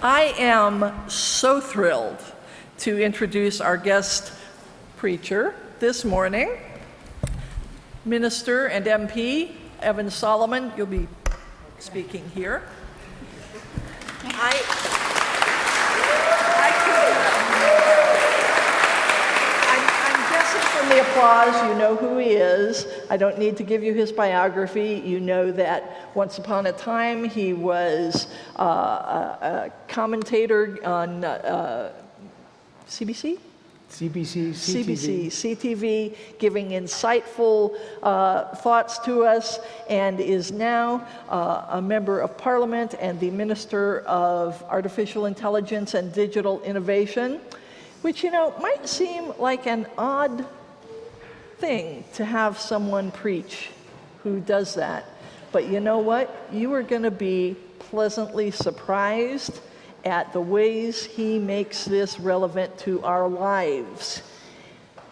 I am so thrilled to introduce our guest preacher this morning, Minister and MP Evan Solomon. You'll be speaking here. I'm guessing from the applause you know who he is. I don't need to give you his biography. You know that once upon a time he was a commentator on CBC, CTV, giving insightful thoughts to us, and is now a member of Parliament and the Minister of Artificial Intelligence and Digital Innovation, which, might seem like an odd thing to have someone preach who does that. But you know what? You are going to be pleasantly surprised at the ways he makes this relevant to our lives.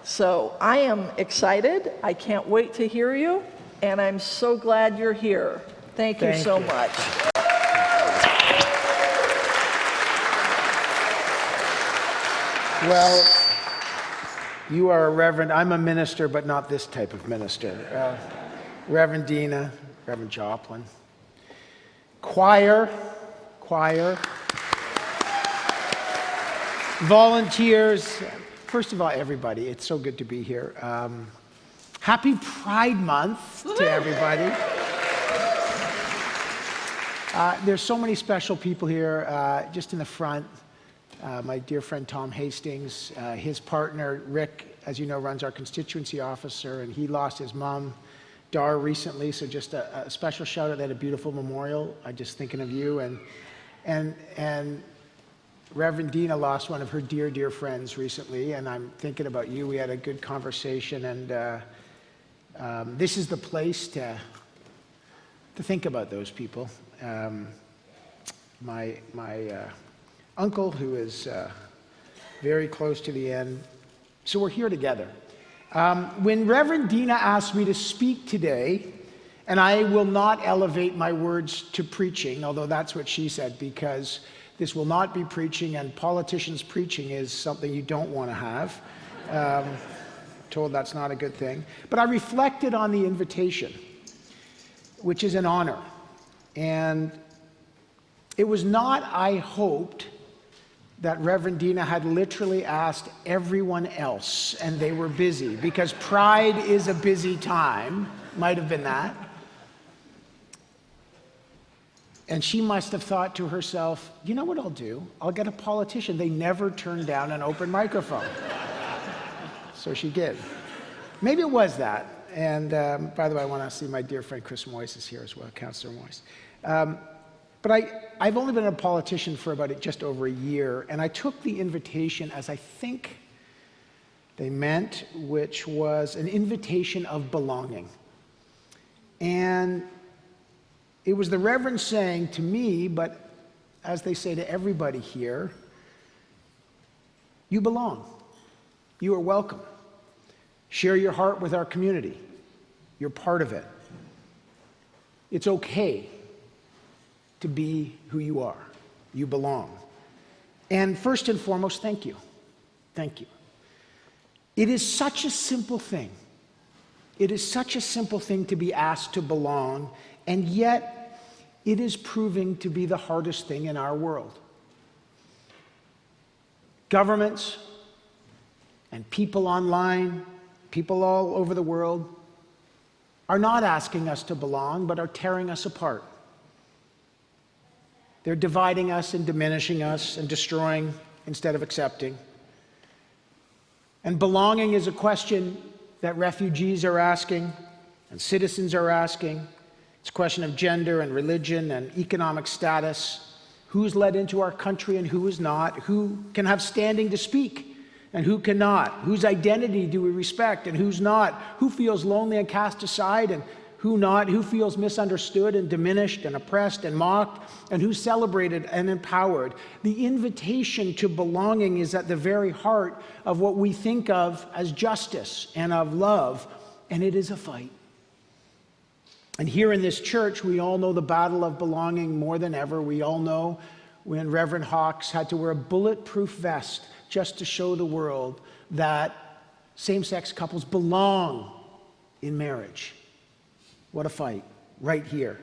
So I am excited. I can't wait to hear you, and I'm so glad you're here. Thank you so much. Well, you are a reverend. I'm a minister, but not this type of minister. Reverend Dina, Reverend Joplin. Choir. Volunteers. First of all, everybody, it's so good to be here. Happy Pride Month to everybody. There's so many special people here. Just in the front, my dear friend Tom Hastings, his partner Rick, as you know, runs our constituency officer, and he lost his mom, Dar, recently. So just a special shout out. They had a beautiful memorial. I'm just thinking of you, and Reverend Dina lost one of her dear friends recently, and I'm thinking about you. We had a good conversation, and this is the place to think about those people. My uncle, who is very close to the end. So we're here together. When Reverend Dina asked me to speak today, and I will not elevate my words to preaching, although that's what she said, because this will not be preaching, and politicians preaching is something you don't want to have. Told that's not a good thing. But I reflected on the invitation, which is an honor. And it was not, I hoped, that Reverend Dina had literally asked everyone else, and they were busy, because Pride is a busy time. Might have been that. And she must have thought to herself, you know what I'll do? I'll get a politician. They never turn down an open microphone. So she did. Maybe it was that. And by the way, I want to see my dear friend Chris Moyse is here as well, Councillor Moyse. But I've only been a politician for about just over a year, and I took the invitation as I think they meant, which was an invitation of belonging. And it was the Reverend saying to me, but as they say to everybody here, you belong. You are welcome. Share your heart with our community. You're part of it. It's okay to be who you are. You belong. And first and foremost, thank you. Thank you. It is such a simple thing. It is such a simple thing to be asked to belong, and yet it is proving to be the hardest thing in our world. Governments and people online, people all over the world, are not asking us to belong, but are tearing us apart. They're dividing us and diminishing us and destroying instead of accepting. And belonging is a question that refugees are asking and citizens are asking. It's a question of gender and religion and economic status. Who's let into our country and who is not? Who can have standing to speak and who cannot? Whose identity do we respect and who's not? Who feels lonely and cast aside and who not? Who feels misunderstood and diminished and oppressed and mocked? And who's celebrated and empowered? The invitation to belonging is at the very heart of what we think of as justice and of love, and it is a fight. And here in this church, we all know the battle of belonging more than ever. We all know when Reverend Hawkes had to wear a bulletproof vest just to show the world that same-sex couples belong in marriage. What a fight, right here.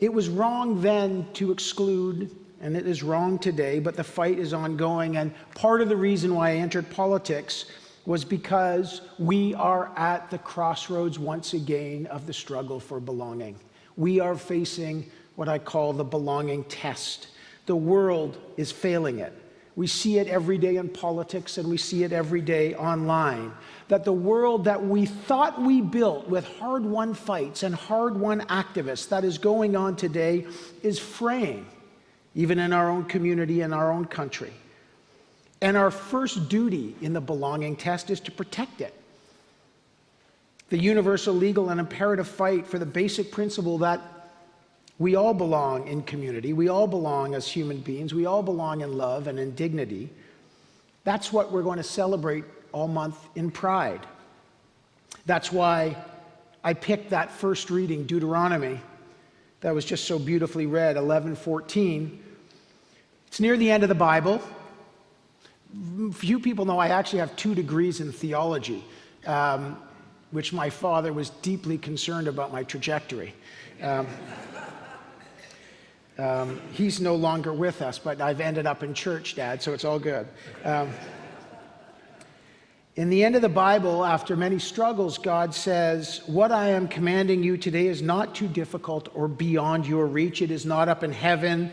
It was wrong then to exclude, and it is wrong today, but the fight is ongoing. And part of the reason why I entered politics was because we are at the crossroads once again of the struggle for belonging. We are facing what I call the belonging test. The world is failing it. We see it every day in politics, and we see it every day online. That the world that we thought we built with hard-won fights and hard-won activists that is going on today is fraying, even in our own community, in our own country. And our first duty in the belonging test is to protect it. The universal, legal, and imperative fight for the basic principle that we all belong in community, we all belong as human beings, we all belong in love and in dignity. That's what we're going to celebrate all month in Pride. That's why I picked that first reading, Deuteronomy, that was just so beautifully read, 11:14. It's near the end of the Bible. Few people know I actually have 2 degrees in theology, which my father was deeply concerned about my trajectory. He's no longer with us, but I've ended up in church, Dad, so it's all good. In the end of the Bible, after many struggles, God says, "What I am commanding you today is not too difficult or beyond your reach. It is not up in heaven,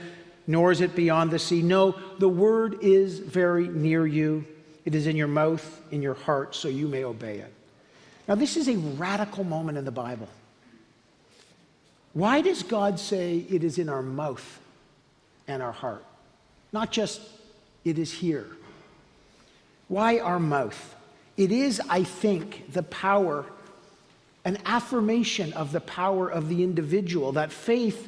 nor is it beyond the sea. No, the word is very near you. It is in your mouth, in your heart, so you may obey it." Now, this is a radical moment in the Bible. Why does God say it is in our mouth and our heart? Not just it is here. Why our mouth? It is, I think, the power, an affirmation of the power of the individual, that faith,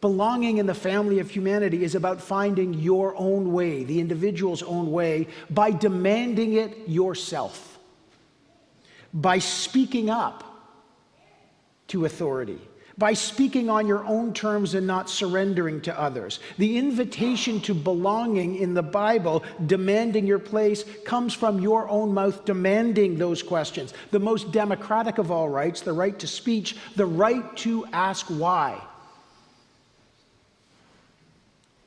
belonging in the family of humanity, is about finding your own way, the individual's own way, by demanding it yourself, by speaking up to authority, by speaking on your own terms and not surrendering to others. The invitation to belonging in the Bible, demanding your place, comes from your own mouth demanding those questions. The most democratic of all rights, the right to speech, the right to ask why.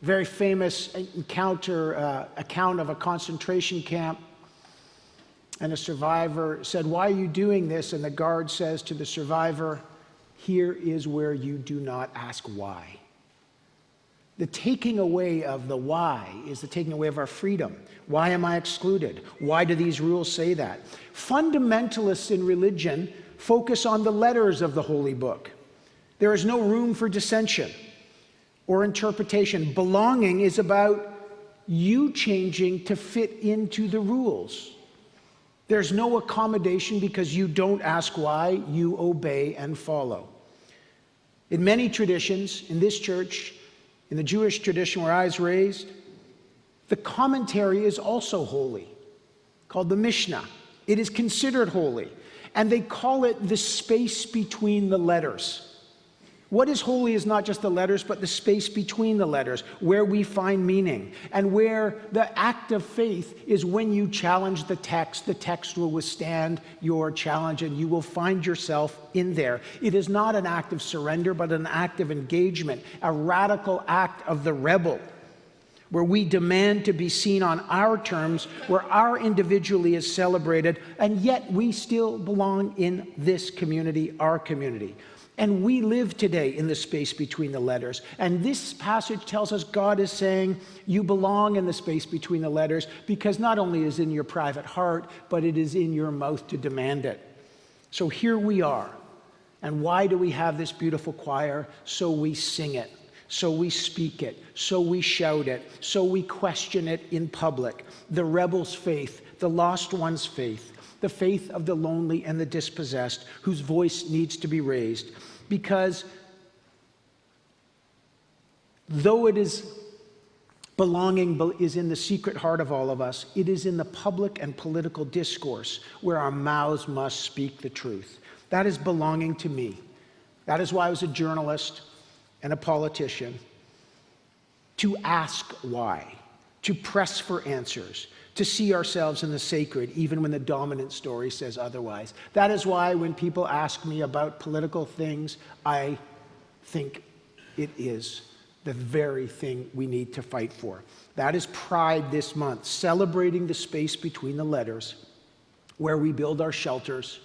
Very famous account of a concentration camp, and a survivor said, "Why are you doing this?" And the guard says to the survivor, "Here is where you do not ask why." The taking away of the why is the taking away of our freedom. Why am I excluded? Why do these rules say that? Fundamentalists in religion focus on the letters of the Holy Book. There is no room for dissension or interpretation. Belonging is about you changing to fit into the rules. There's no accommodation because you don't ask why, you obey and follow. In many traditions, in this church, in the Jewish tradition where I was raised, the commentary is also holy, called the Mishnah. It is considered holy, and they call it the space between the letters. What is holy is not just the letters, but the space between the letters, where we find meaning, and where the act of faith is when you challenge the text will withstand your challenge, and you will find yourself in there. It is not an act of surrender, but an act of engagement, a radical act of the rebel, where we demand to be seen on our terms, where our individuality is celebrated, and yet we still belong in this community, our community. And we live today in the space between the letters. And this passage tells us God is saying you belong in the space between the letters, because not only is it in your private heart, but it is in your mouth to demand it. So here we are. And why do we have this beautiful choir? So we sing it, so we speak it, so we shout it, so we question it in public. The rebel's faith, the lost one's faith, the faith of the lonely and the dispossessed, whose voice needs to be raised. Because though it is belonging is in the secret heart of all of us, it is in the public and political discourse where our mouths must speak the truth. That is belonging to me. That is why I was a journalist and a politician. to ask why, to press for answers, to see ourselves in the sacred, even when the dominant story says otherwise. That is why when people ask me about political things, I think it is the very thing we need to fight for. That is Pride this month, celebrating the space between the letters, where we build our shelters.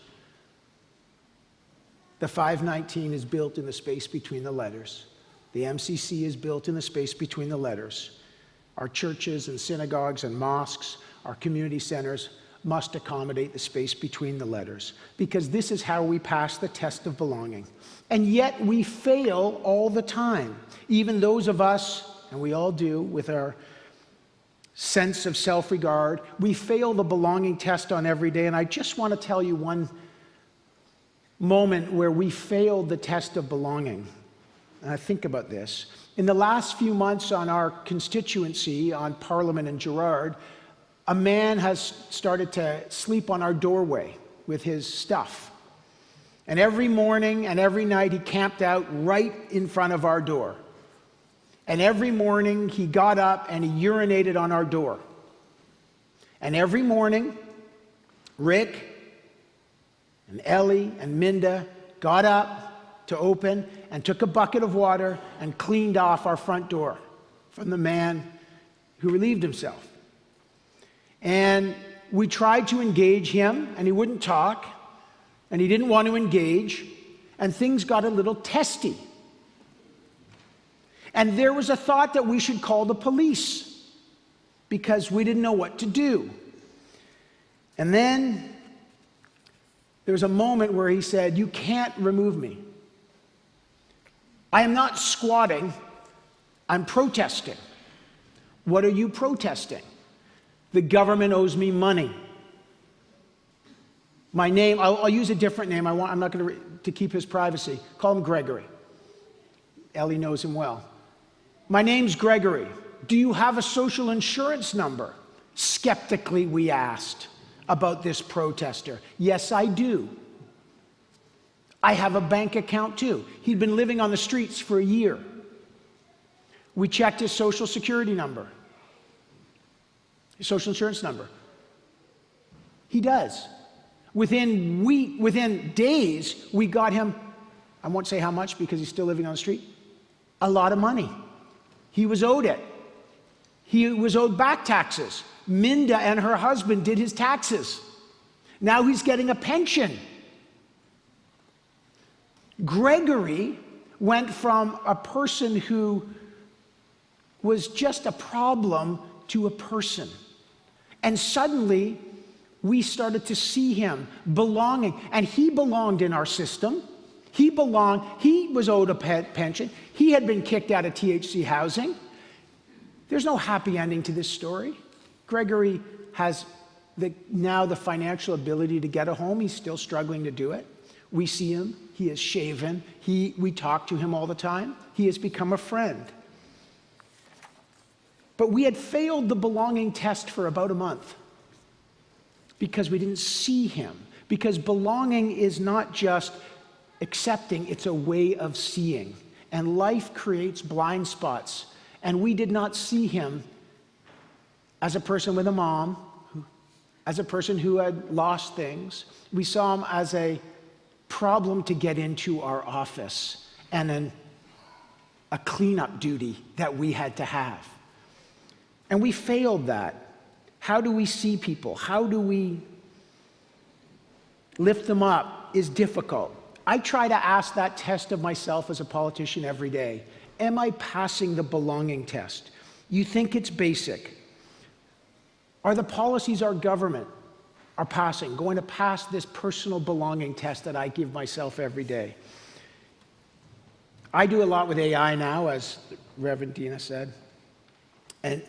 The 519 is built in the space between the letters. The MCC is built in the space between the letters. Our churches and synagogues and mosques, our community centers must accommodate the space between the letters, because this is how we pass the test of belonging. And yet we fail all the time. Even those of us, and we all do, with our sense of self-regard, we fail the belonging test on every day. And I just want to tell you one moment where we failed the test of belonging. And I think about this. In the last few months on our constituency, on Parliament and Gerrard, a man has started to sleep on our doorway with his stuff. And every morning and every night he camped out right in front of our door. And every morning he got up and he urinated on our door. And every morning, Rick and Ellie and Minda got up to open and took a bucket of water and cleaned off our front door from the man who relieved himself. And we tried to engage him, and he wouldn't talk, and he didn't want to engage, and things got a little testy. And there was a thought that we should call the police because we didn't know what to do. And then there was a moment where he said, "You can't remove me. I am not squatting, I'm protesting." "What are you protesting?" "The government owes me money. My name," I'll use a different name, I'm not going to keep his privacy. Call him Gregory. Ellie knows him well. "My name's Gregory. Do you have a social insurance number?" Skeptically, we asked about this protester. "Yes, I do. I have a bank account too." He'd been living on the streets for a year. We checked his social security number, his social insurance number. He does. Within days, we got him, I won't say how much because he's still living on the street, a lot of money. He was owed it. He was owed back taxes. Minda and her husband did his taxes. Now he's getting a pension. Gregory went from a person who was just a problem to a person. And suddenly, we started to see him belonging. And he belonged in our system. He belonged. He was owed a pension. He had been kicked out of THC housing. There's no happy ending to this story. Gregory has now the financial ability to get a home. He's still struggling to do it. We see him. He is shaven. We talk to him all the time. He has become a friend. But we had failed the belonging test for about a month because we didn't see him. Because belonging is not just accepting, it's a way of seeing. And life creates blind spots. And we did not see him as a person with a mom, as a person who had lost things. We saw him as a problem to get into our office and a cleanup duty that we had to have. And we failed that. How do we see people? How do we lift them up is difficult. I try to ask that test of myself as a politician every day. Am I passing the belonging test? You think it's basic. Are the policies our government are passing going to pass this personal belonging test that I give myself every day? I do a lot with AI now, as Reverend Dina said. And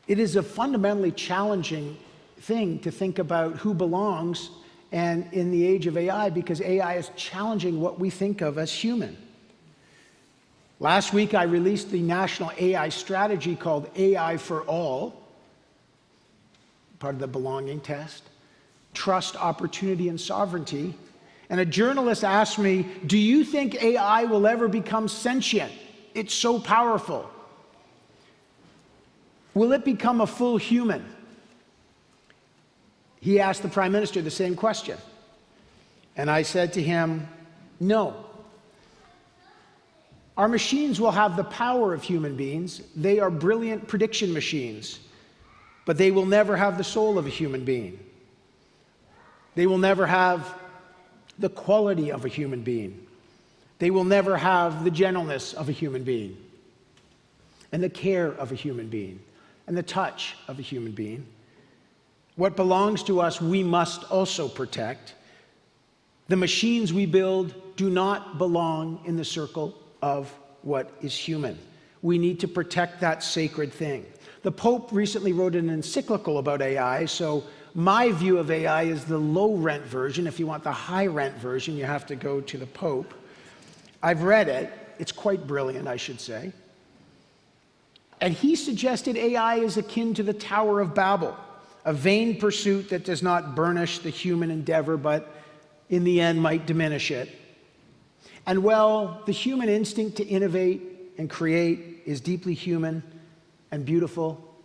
it is a fundamentally challenging thing to think about who belongs and in the age of AI, because AI is challenging what we think of as human. Last week, I released the national AI strategy called AI for All, part of the belonging test, trust, opportunity, and sovereignty. And a journalist asked me, "Do you think AI will ever become sentient?" It's so powerful. Will it become a full human? He asked the Prime Minister the same question. And I said to him, no. Our machines will have the power of human beings. They are brilliant prediction machines, but they will never have the soul of a human being. They will never have the quality of a human being. They will never have the gentleness of a human being, and the care of a human being, and the touch of a human being. What belongs to us, we must also protect. The machines we build do not belong in the circle of what is human. We need to protect that sacred thing. The Pope recently wrote an encyclical about AI, so my view of AI is the low-rent version. If you want the high-rent version, you have to go to the Pope. I've read it. It's quite brilliant, I should say. And he suggested AI is akin to the Tower of Babel, a vain pursuit that does not burnish the human endeavor, but in the end might diminish it. And while the human instinct to innovate and create is deeply human and beautiful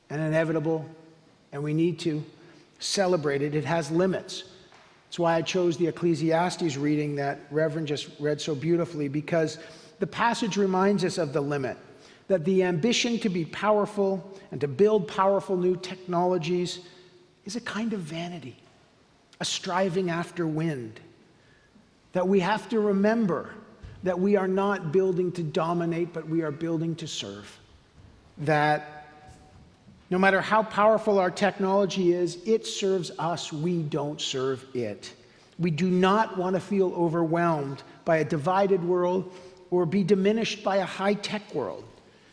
and inevitable, and we need to celebrate it, it has limits. That's why I chose the Ecclesiastes reading that Reverend just read so beautifully, because the passage reminds us of the limit, that the ambition to be powerful and to build powerful new technologies is a kind of vanity, a striving after wind, that we have to remember that we are not building to dominate, but we are building to serve. That no matter how powerful our technology is, it serves us, we don't serve it. We do not want to feel overwhelmed by a divided world or be diminished by a high-tech world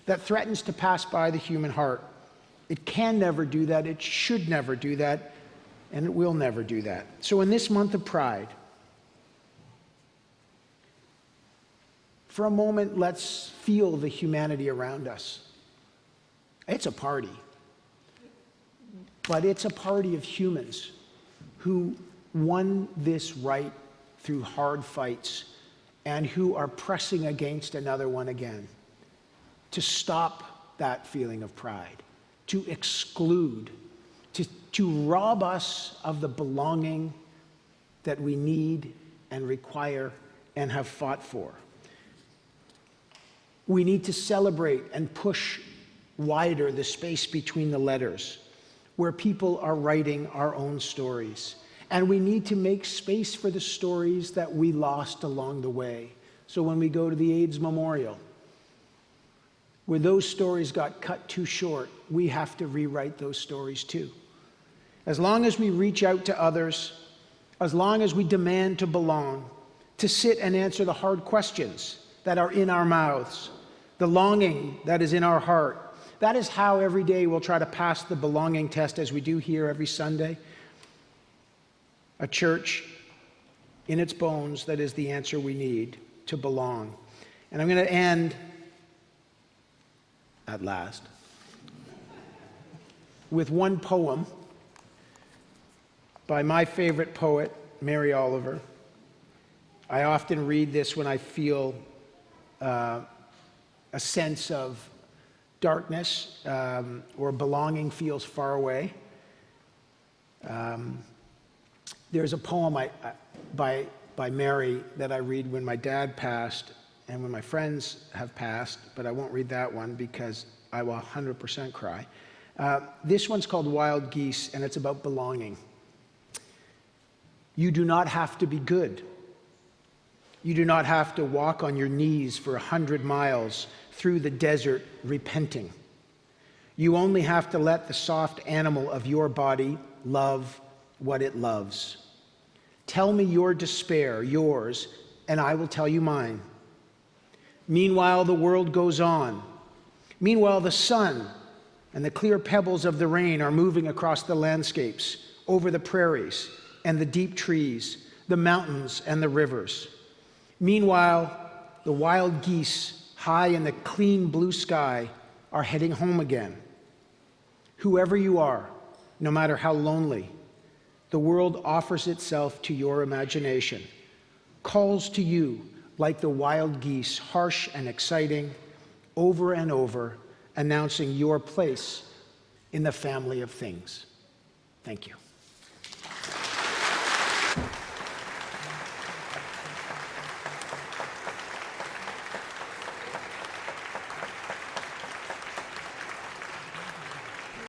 that threatens to pass by the human heart. It can never do that, it should never do that, and it will never do that. So in this month of Pride, for a moment, let's feel the humanity around us. It's a party, but it's a party of humans who won this right through hard fights and who are pressing against another one again to stop that feeling of pride, to exclude, to rob us of the belonging that we need and require and have fought for. We need to celebrate and push wider the space between the letters, where people are writing our own stories. And we need to make space for the stories that we lost along the way. So when we go to the AIDS Memorial, where those stories got cut too short, we have to rewrite those stories too. As long as we reach out to others, as long as we demand to belong, to sit and answer the hard questions that are in our mouths, the longing that is in our heart, that is how every day we'll try to pass the belonging test, as we do here every Sunday. A church in its bones that is the answer we need to belong. And I'm going to end, at last, with one poem by my favorite poet, Mary Oliver. I often read this when I feel a sense of darkness or belonging feels far away. There's a poem by Mary that I read when my dad passed and when my friends have passed, but I won't read that one because I will 100% cry. This one's called Wild Geese, and it's about belonging. You do not have to be good. You do not have to walk on your knees for 100 miles through the desert repenting. You only have to let the soft animal of your body love what it loves. Tell me your despair, yours, and I will tell you mine. Meanwhile, the world goes on. Meanwhile, the sun and the clear pebbles of the rain are moving across the landscapes, over the prairies and the deep trees, the mountains and the rivers. Meanwhile, the wild geese, high in the clean blue sky, are heading home again. Whoever you are, no matter how lonely, the world offers itself to your imagination, calls to you like the wild geese, harsh and exciting, over and over, announcing your place in the family of things. Thank you.